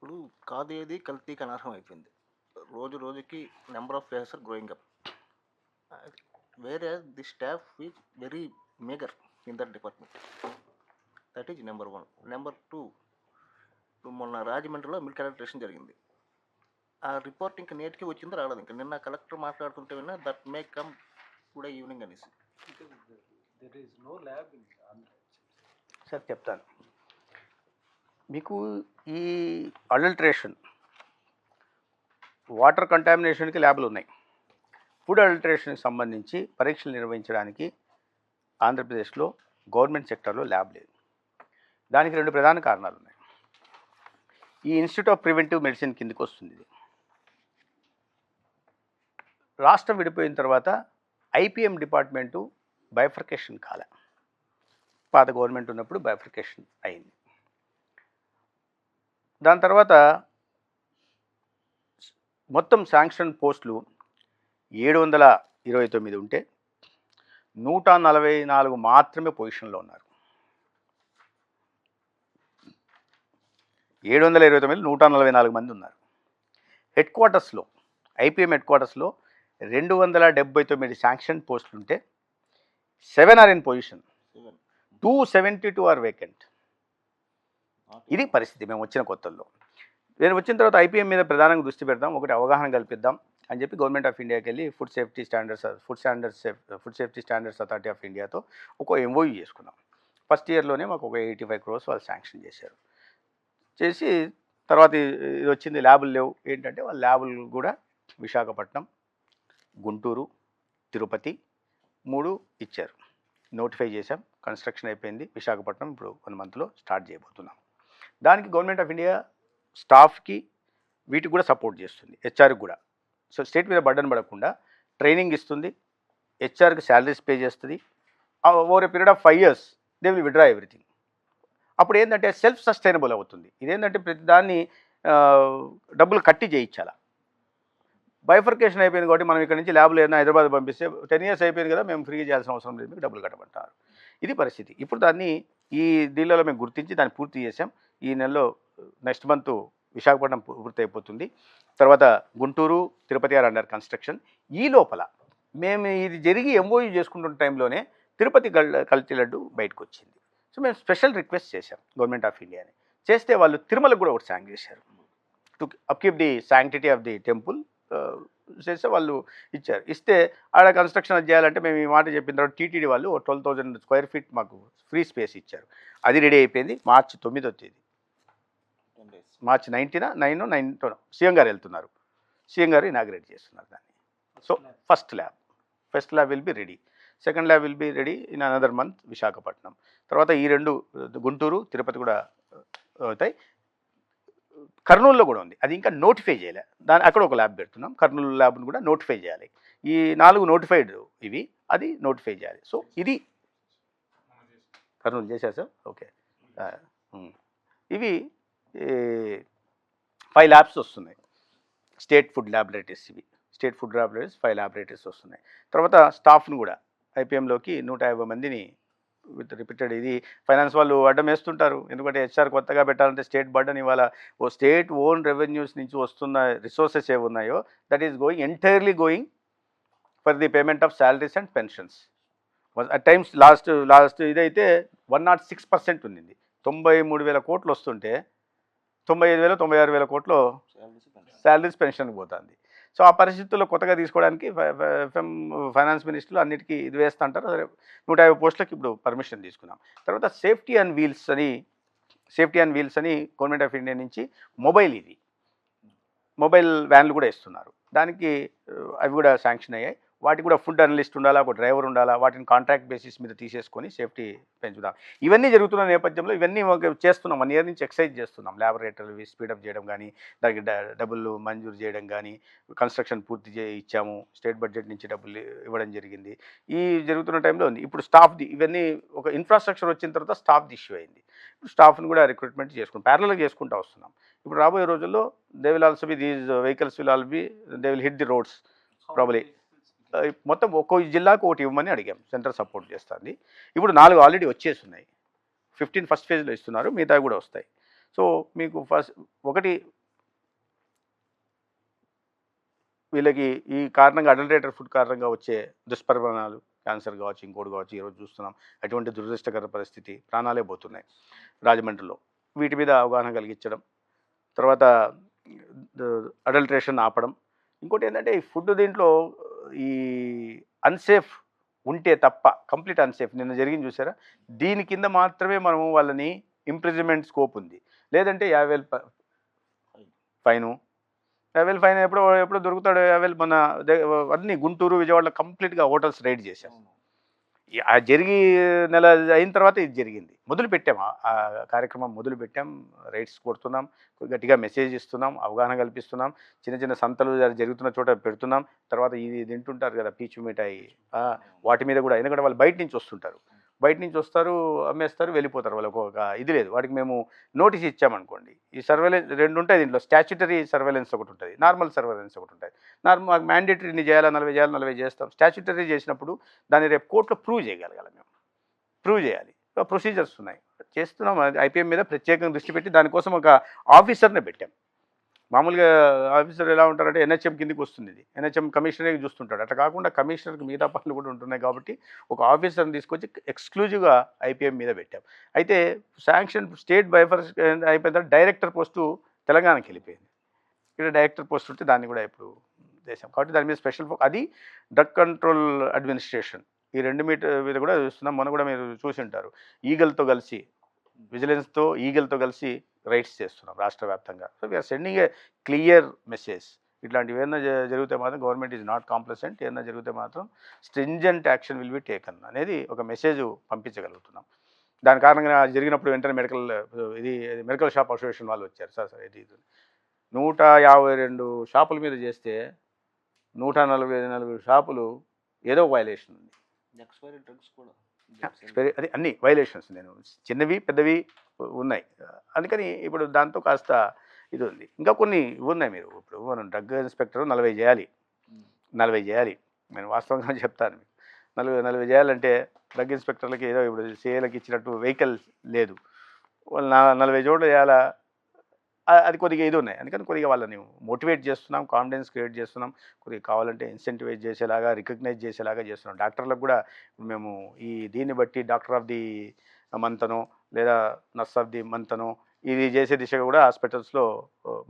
ఇప్పుడు కాదేది కల్తీకి అనర్హం అయిపోయింది. రోజు రోజుకి number of players are growing up. Where the staff is very meagre in that department. That is number 1. Number 2, ఇప్పుడు మొన్న రాజమండ్రిలో మిల్క్ అడల్ట్రేషన్ జరిగింది. ఆ రిపోర్ట్ ఇంక నేటికి వచ్చిందో రాలేదు. ఇంకా నిన్న కలెక్టర్ మాట్లాడుతుంటే విన్నా that may come today evening అనేసి. సార్ చెప్తాను మీకు. ఈ అడల్ట్రేషన్, వాటర్ కంటామినేషన్కి ల్యాబ్లు ఉన్నాయి. ఫుడ్ అడల్ట్రేషన్కి సంబంధించి పరీక్షలు నిర్వహించడానికి ఆంధ్రప్రదేశ్లో గవర్నమెంట్ సెక్టర్లో ల్యాబ్ లేదు. దానికి 2 ప్రధాన కారణాలు ఉన్నాయి. ఈ ఇన్స్టిట్యూట్ ఆఫ్ ప్రివెంటివ్ మెడిసిన్ కిందకి వస్తుంది. ఇది రాష్ట్రం విడిపోయిన తర్వాత ఐపీఎం డిపార్ట్మెంటు బైఫర్కేషన్ కాలే. పాత గవర్నమెంట్ ఉన్నప్పుడు బైఫర్కేషన్ అయింది. దాని తర్వాత మొత్తం శాంక్షన్ పోస్టులు 729 ఉంటే 144 మాత్రమే పొజిషన్లో ఉన్నారు. 729 144 మంది ఉన్నారు. హెడ్ క్వార్టర్స్లో, ఐపీఎం హెడ్ క్వార్టర్స్లో 279 శాంక్షన్ పోస్టులు ఉంటే 7 are in position, 272 are vacant. ఇది పరిస్థితి మేము వచ్చిన కొత్తల్లో. నేను వచ్చిన తర్వాత ఐపీఎం మీద ప్రధానంగా దృష్టి పెడదాం, ఒకటి అవగాహన కల్పిద్దాం అని చెప్పి గవర్నమెంట్ ఆఫ్ ఇండియాకి వెళ్ళి food safety standards authority of ఇండియాతో ఒక ఎంఓయూ చేసుకున్నాం. ఫస్ట్ ఇయర్లోనే మాకు ఒక 85 crores వాళ్ళు శాంక్షన్ చేశారు. చేసి తర్వాత ఇది వచ్చింది, ల్యాబులు లేవు. ఏంటంటే వాళ్ళ ల్యాబులు కూడా విశాఖపట్నం, గుంటూరు, తిరుపతి 3 ఇచ్చారు. నోటిఫై చేశాం, కన్స్ట్రక్షన్ అయిపోయింది. విశాఖపట్నం ఇప్పుడు 1 monthలో స్టార్ట్ చేయబోతున్నాం. దానికి గవర్నమెంట్ ఆఫ్ ఇండియా స్టాఫ్కి వీటికి కూడా సపోర్ట్ చేస్తుంది, హెచ్ఆర్కి కూడా. సో స్టేట్ మీద బర్డన్ పడకుండా ట్రైనింగ్ ఇస్తుంది, హెచ్ఆర్కి శాలరీస్ పే చేస్తుంది. Over a period of 5 years they will withdraw everything. అప్పుడు ఏంటంటే సెల్ఫ్ సస్టైనబుల్ అవుతుంది. ఇదేంటంటే ప్రతి దాన్ని డబ్బులు కట్టి చేయించాలా. బైఫర్కేషన్ అయిపోయింది కాబట్టి మనం ఇక్కడ నుంచి ల్యాబ్లో ఏదైనా హైదరాబాద్ పంపిస్తే 10 years అయిపోయింది కదా, మేము ఫ్రీగా చేయాల్సిన అవసరం లేదు, మీకు డబ్బులు కట్టమంటారు. ఇది పరిస్థితి. ఇప్పుడు దాన్ని ఈ దీనిలో మేము గుర్తించి దాన్ని పూర్తి చేసాం. ఈ నెలలో నెక్స్ట్ మంత్ విశాఖపట్నం పూర్తి అయిపోతుంది. తర్వాత Guntur, Tirupati are under construction. ఈ లోపల మేము ఇది జరిగి ఎంఓయూ చేసుకుంటున్న టైంలోనే తిరుపతి కల్తీ లడ్డు బయటకు వచ్చింది. సో మేము స్పెషల్ రిక్వెస్ట్ చేశాం గవర్నమెంట్ ఆఫ్ ఇండియాని. చేస్తే వాళ్ళు తిరుమలకు కూడా ఒకటి శాంక్షన్ చేశారు. To upkeep the sanctity of the temple చేస్తే వాళ్ళు ఇచ్చారు. ఇస్తే ఆడ కన్స్ట్రక్షన్ చేయాలంటే మేము ఈ మాట చెప్పిన తర్వాత టీటీడీ వాళ్ళు 12,000 square feet మాకు ఫ్రీ స్పేస్ ఇచ్చారు. అది రెడీ అయిపోయింది. మార్చి 9వ తేదీ, మార్చి 9 సీఎం గారు వెళ్తున్నారు. సీఎం గారు ఇనాగ్రేట్ చేస్తున్నారు దాన్ని. So first lab will be ready. Second lab will be ready in another month Visakhapatnam. తర్వాత ఈ 2 గుంటూరు, తిరుపతి కూడా అవుతాయి. కర్నూలులో కూడా ఉంది, అది ఇంకా నోటిఫై చేయలే. అక్కడ ఒక ల్యాబ్ పెడుతున్నాం. కర్నూలు ల్యాబ్ను కూడా నోటిఫై చేయాలి. ఈ 4 నోటిఫైడ్ ఇవి, అది నోటిఫై చేయాలి. సో ఇది కర్నూలు చేశారు సార్. ఓకే, ఇవి 5 labs వస్తున్నాయి. స్టేట్ ఫుడ్ ల్యాబొరేటరీస్, ఇవి స్టేట్ ఫుడ్ ల్యాబొరేటరీస్ 5 laboratories వస్తున్నాయి. తర్వాత స్టాఫ్ను కూడా ఐపీఎంలోకి 150 మందిని విత్ రిపీటెడ్. ఇది ఫైనాన్స్ వాళ్ళు అడ్డం వేస్తుంటారు, ఎందుకంటే హెచ్ఆర్ కొత్తగా పెట్టాలంటే స్టేట్ బర్డన్ ఇవాళ. ఓ స్టేట్ ఓన్ రెవెన్యూస్ నుంచి వస్తున్న రిసోర్సెస్ ఏవి ఉన్నాయో that is entirely going for the payment of salaries and pensions. At times last ఇదైతే 106% ఉంది. 93,000 కోట్లు వస్తుంటే 95,000 96,000 కోట్లు శాలరీస్ పెన్షన్కి పోతుంది. సో ఆ పరిస్థితుల్లో కొత్తగా తీసుకోవడానికి ఫైనాన్స్ మినిస్టర్లు అన్నిటికీ ఇది వేస్తుంటారు. 150 పోస్టులకు ఇప్పుడు పర్మిషన్ తీసుకున్నాం. తర్వాత సేఫ్టీ అండ్ వీల్స్ అని గవర్నమెంట్ ఆఫ్ ఇండియా నుంచి మొబైల్ వ్యాన్లు కూడా ఇస్తున్నారు. దానికి అవి కూడా శాంక్షన్ అయ్యాయి. వాటికి కూడా ఫుడ్ అనలిస్ట్ ఉండాలా, ఒక డ్రైవర్ ఉండాలా, వాటిని కాంట్రాక్ట్ బేసిస్ మీద తీసేసుకొని సేఫ్టీ పెంచుదాం. ఇవన్నీ జరుగుతున్న నేపథ్యంలో ఇవన్నీ చేస్తున్నాం. 1 year నుంచి ఎక్సైజ్ చేస్తున్నాం. ల్యాబొరేటరీలు స్పీడప్ చేయడం కానీ, దానికి డబ్బులు మంజూరు చేయడం కానీ, కన్స్ట్రక్షన్ పూర్తి ఇచ్చాము. స్టేట్ బడ్జెట్ నుంచి డబ్బులు ఇవ్వడం జరిగింది. ఈ జరుగుతున్న టైంలో ఉంది. ఇప్పుడు స్టాఫ్ది ఇవన్నీ ఒక ఇన్ఫ్రాస్ట్రక్చర్ వచ్చిన తర్వాత స్టాఫ్ది ఇష్యూ అయింది. ఇప్పుడు స్టాఫ్ని కూడా రిక్రూట్మెంట్ ప్యారలల్గా చేసుకుంటూ వస్తున్నాం. ఇప్పుడు రాబోయే రోజుల్లో they will also be these vehicles will all be they will hit the roads probably. మొత్తం ఒక్కో జిల్లాకు ఒకటి ఇవ్వమని అడిగాం. సెంటర్ సపోర్ట్ చేస్తుంది. ఇప్పుడు 4 ఆల్రెడీ వచ్చేస్తున్నాయి. 15 ఫస్ట్ ఫేజ్లో ఇస్తున్నారు, మిగతా కూడా వస్తాయి. సో మీకు ఒకటి వీళ్ళకి ఈ కారణంగా అడల్టరేటెడ్ ఫుడ్ కారణంగా వచ్చే దుష్పరిణామాలు, క్యాన్సర్ కావచ్చు, ఇంకోటి కావచ్చు, ఈరోజు చూస్తున్నాం అటువంటి దురదృష్టకర పరిస్థితి, ప్రాణాలే పోతున్నాయి రాజమండ్రిలో. వీటి మీద అవగాహన కలిగించడం, తర్వాత అడల్ట్రేషన్ ఆపడం. ఇంకోటి ఏంటంటే ఈ ఫుడ్ దీంట్లో ఈ అన్సేఫ్ ఉంటే తప్ప, కంప్లీట్ అన్సేఫ్ నిన్న జరిగింది చూసారా, దీని కింద మాత్రమే మనము వాళ్ళని ఇంప్రిజన్మెంట్ స్కోప్ ఉంది. లేదంటే 50,000 ఫైను. 50,000 ఫైన్ ఎప్పుడో ఎప్పుడో దొరుకుతాడు. 50,000 మన అన్ని గుంటూరు, విజయవాడలో కంప్లీట్గా హోటల్స్ రైడ్ చేశాం. ఆ జరిగి నెల అయిన తర్వాత ఇది జరిగింది. మొదలుపెట్టాం, ఆ కార్యక్రమం మొదలుపెట్టాం. రైడ్స్ కొడుతున్నాం, గట్టిగా మెసేజ్ ఇస్తున్నాం, అవగాహన కల్పిస్తున్నాం, చిన్న చిన్న సంతలు జరుగుతున్న చోట పెడుతున్నాం. తర్వాత ఇది తింటుంటారు కదా పీచు మిఠాయి, వాటి మీద కూడా, ఎందుకంటే వాళ్ళు బయట నుంచి వస్తుంటారు, బయట నుంచి వస్తారు, అమ్మేస్తారు, వెళ్ళిపోతారు. వాళ్ళకు ఒక ఇది లేదు. వాటికి మేము నోటీస్ ఇచ్చామనుకోండి, ఈ సర్వేలెన్స్ 2 ఉంటాయి దీంట్లో. స్టాచ్యుటరీ సర్వేలెన్స్ ఒకటి ఉంటుంది, నార్మల్ సర్వేలెన్స్ ఒకటి ఉంటుంది. నార్మల్ మ్యాండేటరీ ఇన్ని చేయాలా, 40 చేయాలి, 40 చేస్తాం. స్టాచ్యుటరీ చేసినప్పుడు దాన్ని రేపు కోర్టులో ప్రూవ్ చేయగలగాలి, మేము ప్రూవ్ చేయాలి. ప్రొసీజర్స్ ఉన్నాయి, చేస్తున్నాం. ఐపీఎం మీద ప్రత్యేకంగా దృష్టి పెట్టి దానికోసం ఒక ఆఫీసర్ని పెట్టాం. మామూలుగా ఆఫీసర్ ఎలా ఉంటారంటే ఎన్హెచ్ఎం కిందకి వస్తుంది, ఇది ఎన్హెచ్ఎం కమిషనరే చూస్తుంటాడు. అట్లా కాకుండా కమిషనర్కి మిగతా పనులు కూడా ఉంటున్నాయి కాబట్టి ఒక ఆఫీసర్ని తీసుకొచ్చి ఎక్స్క్లూజివ్గా ఐపీఎం మీద పెట్టాం. అయితే శాంక్షన్ స్టేట్ బైఫర్స్ అయిపోయిన తర్వాత డైరెక్టర్ పోస్టు తెలంగాణకి వెళ్ళిపోయింది. ఇక్కడ డైరెక్టర్ పోస్ట్ ఉంటే దాన్ని కూడా ఇప్పుడు చేసాం. కాబట్టి దాని మీద స్పెషల్ అది డ్రగ్ కంట్రోల్ అడ్మినిస్ట్రేషన్, ఈ 2 మీద కూడా చూస్తున్నాం. మొన్న కూడా మీరు చూసి ఉంటారు, ఈగల్తో కలిసి, విజిలెన్స్తో ఈగల్తో కలిసి రైడ్స్ చేస్తున్నాం రాష్ట్ర వ్యాప్తంగా. So we're sending a clear message. ఇట్లాంటివి ఏమైనా జరిగితే మాత్రం గవర్నమెంట్ ఈజ్ నాట్ కాంప్లసెంట్, ఏమైనా జరిగితే మాత్రం stringent action will be taken అనేది ఒక మెసేజ్ పంపించగలుగుతున్నాం. దాని కారణంగా జరిగినప్పుడు వెంటనే మెడికల్ షాప్ అసోసియేషన్ వాళ్ళు వచ్చారు. సార్ ఇది 152 షాపుల మీద చేస్తే 144 షాపులు ఏదో వైలేషన్ ఉంది. ఎక్స్పైరీ డ్రగ్స్ కూడా అది అన్ని వైలేషన్స్, నేను చిన్నవి పెద్దవి ఉన్నాయి. అందుకని ఇప్పుడు దాంతో కాస్త ఇది ఉంది. ఇంకా కొన్ని ఉన్నాయి. మీరు ఇప్పుడు మనం డ్రగ్ ఇన్స్పెక్టర్ 40 చేయాలి, 40 చేయాలి. నేను వాస్తవంగా చెప్తాను మీకు, 40 చేయాలంటే డ్రగ్ ఇన్స్పెక్టర్లకి ఏదో ఇప్పుడు సిఐలకి ఇచ్చినట్టు వెహికల్ లేదు, వాళ్ళు 40 చోట్ల చేయాలా, అది కొద్దిగా ఇది ఉన్నాయి. అందుకని కొద్దిగా వాళ్ళని మోటివేట్ చేస్తున్నాం, కాన్ఫిడెన్స్ క్రియేట్ చేస్తున్నాం, కొద్దిగా కావాలంటే ఇన్సెంటివైజ్ చేసేలాగా, రికగ్నైజ్ చేసేలాగా చేస్తున్నాం. డాక్టర్లకు కూడా మేము దీన్ని బట్టి డాక్టర్ ఆఫ్ ది మంతనో లేదా నర్స్ ఆఫ్ ది మంతనో ఇది చేసే దిశగా కూడా హాస్పిటల్స్లో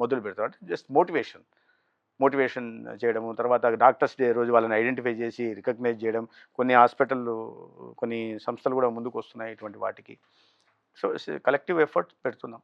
మొదలు పెడతాం. అంటే జస్ట్ మోటివేషన్ చేయడము. తర్వాత డాక్టర్స్ డే రోజు వాళ్ళని ఐడెంటిఫై చేసి రికగ్నైజ్ చేయడం. కొన్ని హాస్పిటళ్ళు, కొన్ని సంస్థలు కూడా ముందుకు వస్తున్నాయి ఇటువంటి వాటికి. సో కలెక్టివ్ ఎఫర్ట్ పెడుతున్నాం.